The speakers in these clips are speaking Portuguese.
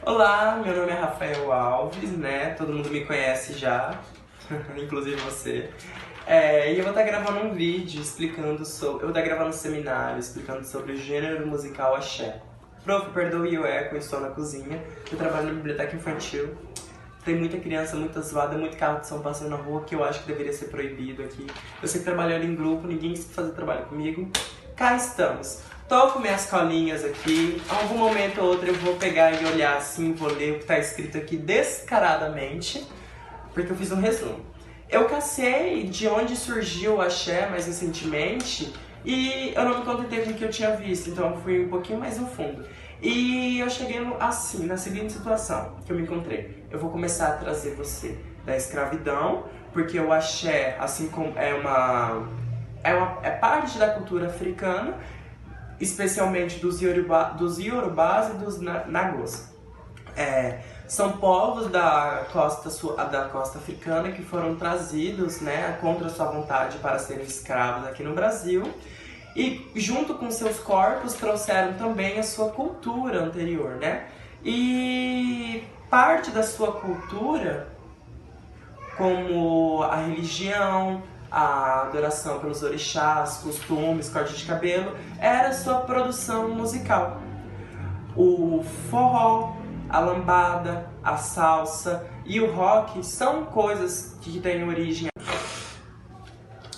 Olá, meu nome é Rafael Alves, né? Todo mundo me conhece já, inclusive você. E eu vou estar gravando um vídeo explicando sobre... Eu vou estar gravando um seminário explicando sobre o gênero musical axé. Prof, perdoe o eco, eu estou na cozinha. Eu trabalho na biblioteca infantil. Tem muita criança, muita zoada, muito carro de som passando na rua que eu acho que deveria ser proibido aqui. Eu sei que trabalhando em grupo, ninguém quis fazer trabalho comigo. Cá estamos. Tô com minhas colinhas aqui. Em algum momento ou outro eu vou pegar e olhar assim, vou ler o que tá escrito aqui descaradamente, porque eu fiz um resumo. Eu cacei de onde surgiu o axé mais recentemente e eu não me contentei com o que eu tinha visto, então eu fui um pouquinho mais no fundo. E eu cheguei assim, na seguinte situação que eu me encontrei. Eu vou começar a trazer você da escravidão, porque o axé, assim como é parte da cultura africana, especialmente dos Yorubás e dos Nagôs. São povos da costa africana que foram trazidos, né, contra sua vontade para serem escravos aqui no Brasil. E junto com seus corpos trouxeram também a sua cultura anterior, né? E parte da sua cultura, como a religião, a adoração pelos orixás, costumes, corte de cabelo, era a sua produção musical. O forró, a lambada, a salsa e o rock são coisas que têm origem.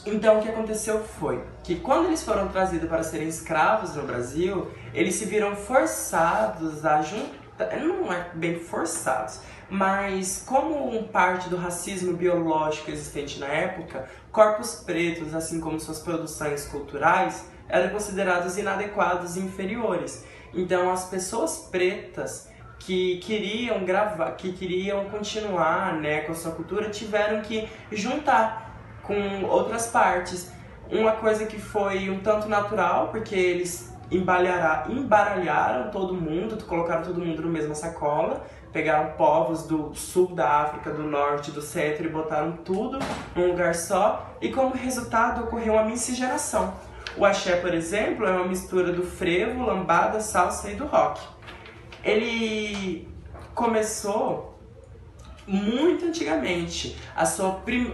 Então o que aconteceu foi que quando eles foram trazidos para serem escravos no Brasil, eles se viram forçados a juntar, não é bem forçados, mas como parte do racismo biológico existente na época, corpos pretos, assim como suas produções culturais, eram considerados inadequados e inferiores. Então as pessoas pretas que queriam continuar, né, com a sua cultura, tiveram que juntar com outras partes. Uma coisa que foi um tanto natural, porque eles embaralharam todo mundo, colocaram todo mundo na mesma sacola, pegaram povos do sul da África, do norte, do centro e botaram tudo num lugar só, e como resultado ocorreu uma miscigenação. O axé, por exemplo, é uma mistura do frevo, lambada, salsa e do rock. Ele começou muito antigamente.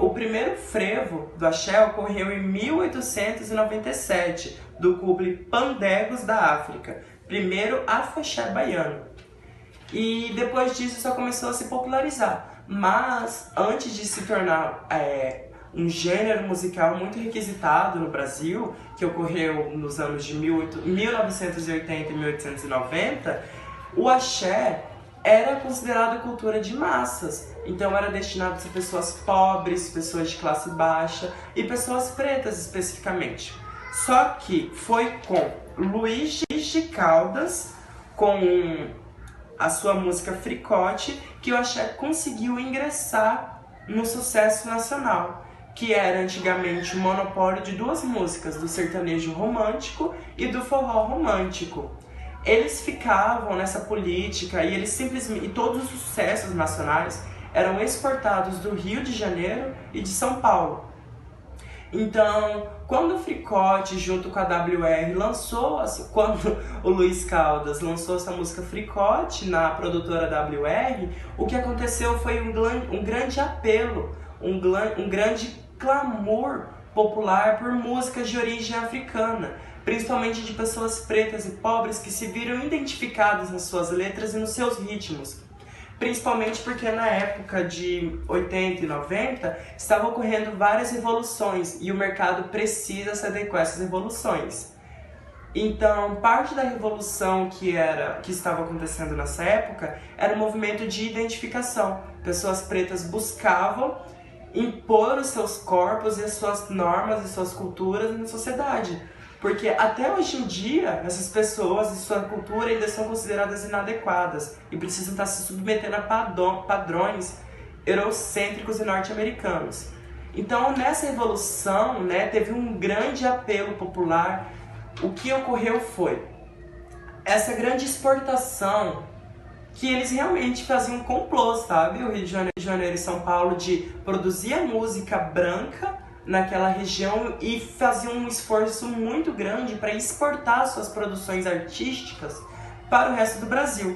O primeiro frevo do axé ocorreu em 1897, do cuple Pandegos da África, primeiro afoxé baiano. E depois disso só começou a se popularizar. Mas antes de se tornar um gênero musical muito requisitado no Brasil, que ocorreu nos anos de 1980 e 1890, o axé era considerado cultura de massas, então era destinado a pessoas pobres, pessoas de classe baixa e pessoas pretas especificamente. Só que foi com Luiz de Caldas, com a sua música Fricote, que o axé conseguiu ingressar no sucesso nacional, que era antigamente o monopólio de duas músicas, do sertanejo romântico e do forró romântico. Eles ficavam nessa política e e todos os sucessos nacionais eram exportados do Rio de Janeiro e de São Paulo. Então, quando o Fricote junto com a WR quando o Luiz Caldas lançou essa música Fricote na produtora WR, o que aconteceu foi um grande apelo, um grande clamor popular por músicas de origem africana, principalmente de pessoas pretas e pobres que se viram identificadas nas suas letras e nos seus ritmos. Principalmente porque na época de 80 e 90 estavam ocorrendo várias revoluções e o mercado precisa se adequar a essas revoluções. Então, parte da revolução que estava acontecendo nessa época era um movimento de identificação. Pessoas pretas buscavam impor os seus corpos e as suas normas e suas culturas na sociedade. Porque até hoje em dia, essas pessoas e sua cultura ainda são consideradas inadequadas e precisam estar se submetendo a padrões eurocêntricos e norte-americanos. Então, nessa revolução, né, teve um grande apelo popular. O que ocorreu foi essa grande exportação, que eles realmente faziam um complô, sabe? O Rio de Janeiro e São Paulo, de produzir a música branca naquela região e faziam um esforço muito grande para exportar suas produções artísticas para o resto do Brasil.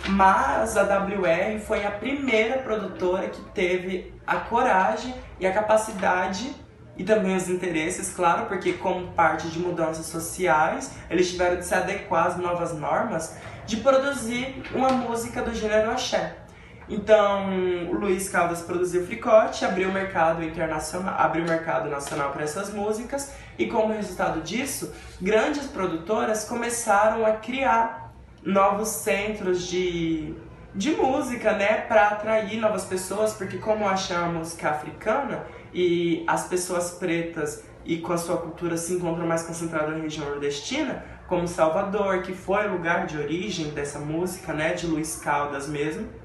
Mas a WR foi a primeira produtora que teve a coragem e a capacidade e também os interesses, claro, porque como parte de mudanças sociais, eles tiveram de se adequar às novas normas de produzir uma música do gênero axé. Então, o Luiz Caldas produziu Fricote, abriu o mercado internacional, abriu o mercado nacional para essas músicas, e como resultado disso, grandes produtoras começaram a criar novos centros de música, né, para atrair novas pessoas, porque como achar a música africana e as pessoas pretas e com a sua cultura se encontram mais concentradas na região nordestina, como Salvador, que foi o lugar de origem dessa música, né, de Luiz Caldas mesmo.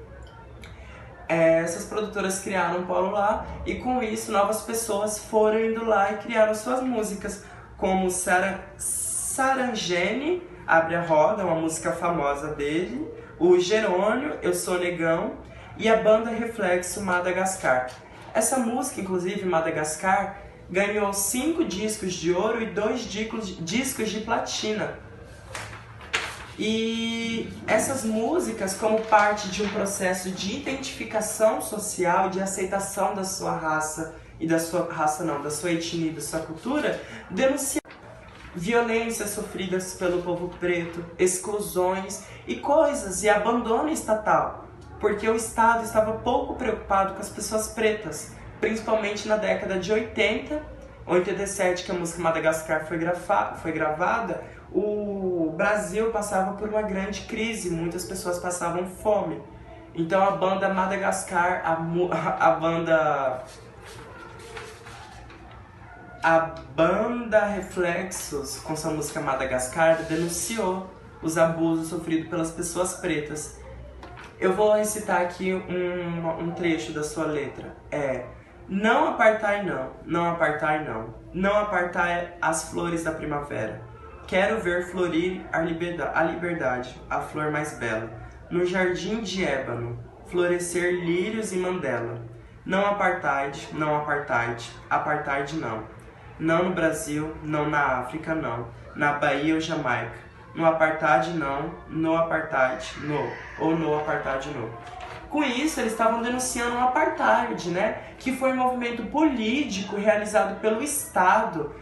Essas produtoras criaram um polo lá e com isso novas pessoas foram indo lá e criaram suas músicas, como Sarangene, Abre a Roda, uma música famosa dele, o Jerônimo, Eu Sou Negão, e a banda Reflexo, Madagascar. Essa música, inclusive, Madagascar, ganhou 5 discos de ouro e 2 discos de platina. E essas músicas, como parte de um processo de identificação social, de aceitação da sua raça e da sua raça não, da sua etnia e da sua cultura, denunciam violências sofridas pelo povo preto, exclusões e coisas e abandono estatal, porque o Estado estava pouco preocupado com as pessoas pretas, principalmente na década de 80, 87, que a música Madagascar foi gravada. O Brasil passava por uma grande crise, muitas pessoas passavam fome. Então a banda Madagascar, a banda Reflexos, com sua música Madagascar, denunciou os abusos sofridos pelas pessoas pretas. Eu vou recitar aqui um trecho da sua letra. Não apartai não, não apartai não, não apartai as flores da primavera. Quero ver florir a liberdade, a flor mais bela. No jardim de ébano, florescer lírios e mandela. Não apartheid, não apartheid, apartheid não. Não no Brasil, não na África, não. Na Bahia ou Jamaica. No apartheid não, no apartheid, no. Ou no apartheid no. Com isso, eles estavam denunciando o apartheid, né? Que foi um movimento político realizado pelo Estado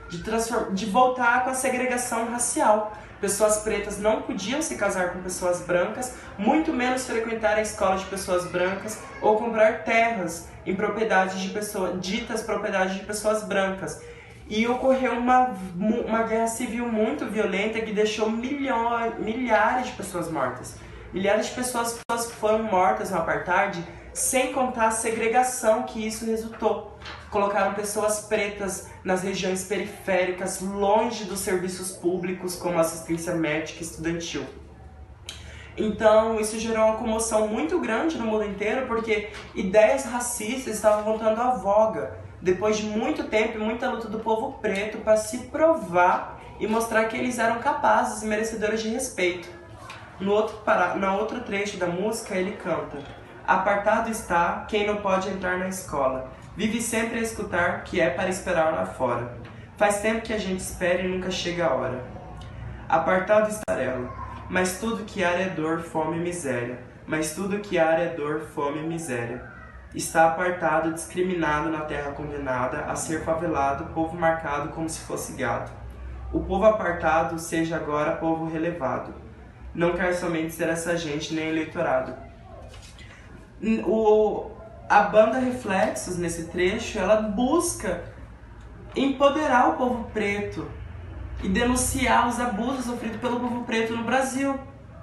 de voltar com a segregação racial. Pessoas pretas não podiam se casar com pessoas brancas, muito menos frequentar a escola de pessoas brancas ou comprar terras em propriedades de ditas propriedades de pessoas brancas. E ocorreu uma guerra civil muito violenta que deixou milhares de pessoas mortas. Milhares de pessoas foram mortas no apartheid, sem contar a segregação que isso resultou. Colocaram pessoas pretas nas regiões periféricas, longe dos serviços públicos, como assistência médica e estudantil. Então, isso gerou uma comoção muito grande no mundo inteiro, porque ideias racistas estavam voltando à voga, depois de muito tempo e muita luta do povo preto para se provar e mostrar que eles eram capazes e merecedores de respeito. No outro trecho da música, ele canta: apartado está quem não pode entrar na escola. Vive sempre a escutar que é para esperar lá fora. Faz tempo que a gente espera e nunca chega a hora. Apartado está ela, mas tudo que há é dor, fome e miséria. Mas tudo que há é dor, fome e miséria. Está apartado, discriminado na terra condenada a ser favelado, povo marcado como se fosse gado. O povo apartado seja agora povo relevado. Não quer somente ser essa gente nem eleitorado. A banda Reflexos, nesse trecho, ela busca empoderar o povo preto e denunciar os abusos sofridos pelo povo preto no Brasil.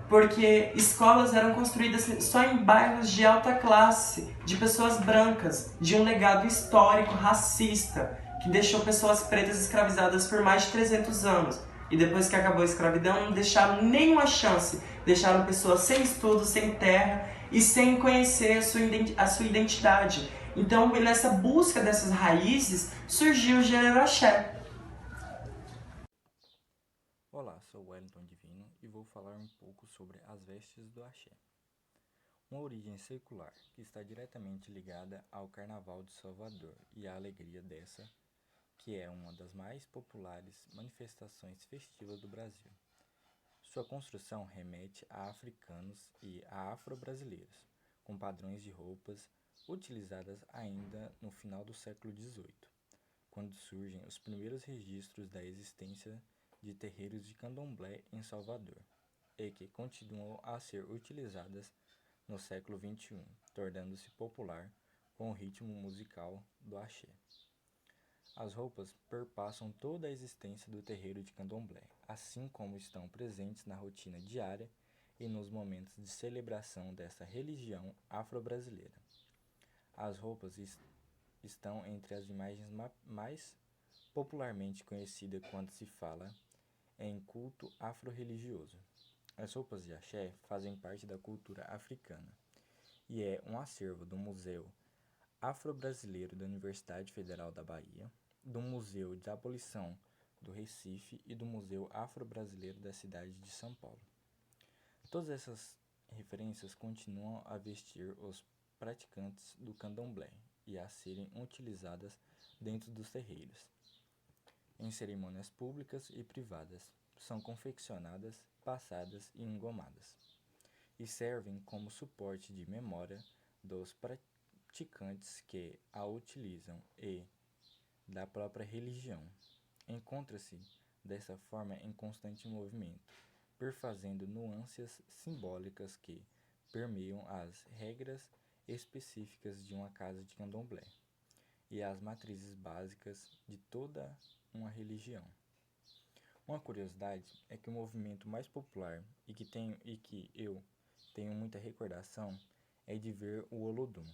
Porque escolas eram construídas só em bairros de alta classe, de pessoas brancas, de um legado histórico racista, que deixou pessoas pretas escravizadas por mais de 300 anos. E depois que acabou a escravidão, não deixaram nenhuma chance. Deixaram pessoas sem estudo, sem terra e sem conhecer a sua identidade. Então, nessa busca dessas raízes, surgiu o gênero axé. Olá, sou Wellington Divino e vou falar um pouco sobre as vestes do axé. Uma origem secular que está diretamente ligada ao Carnaval de Salvador e à alegria dessa, que é uma das mais populares manifestações festivas do Brasil. Sua construção remete a africanos e a afro-brasileiros, com padrões de roupas utilizadas ainda no final do século XVIII, quando surgem os primeiros registros da existência de terreiros de candomblé em Salvador, e que continuam a ser utilizadas no século XXI, tornando-se popular com o ritmo musical do axé. As roupas perpassam toda a existência do terreiro de candomblé, assim como estão presentes na rotina diária e nos momentos de celebração dessa religião afro-brasileira. As roupas estão entre as imagens mais popularmente conhecidas quando se fala em culto afro-religioso. As roupas de axé fazem parte da cultura africana e é um acervo do Museu Afro-Brasileiro da Universidade Federal da Bahia, do Museu de Abolição do Recife e do Museu Afro-Brasileiro da cidade de São Paulo. Todas essas referências continuam a vestir os praticantes do candomblé e a serem utilizadas dentro dos terreiros. Em cerimônias públicas e privadas, são confeccionadas, passadas e engomadas, e servem como suporte de memória dos praticantes que a utilizam e da própria religião. Encontra-se, dessa forma, em constante movimento, perfazendo nuances simbólicas que permeiam as regras específicas de uma casa de candomblé e as matrizes básicas de toda uma religião. Uma curiosidade é que o movimento mais popular e que eu tenho muita recordação é de ver o Olodum,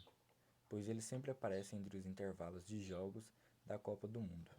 pois ele sempre aparece entre os intervalos de jogos da Copa do Mundo.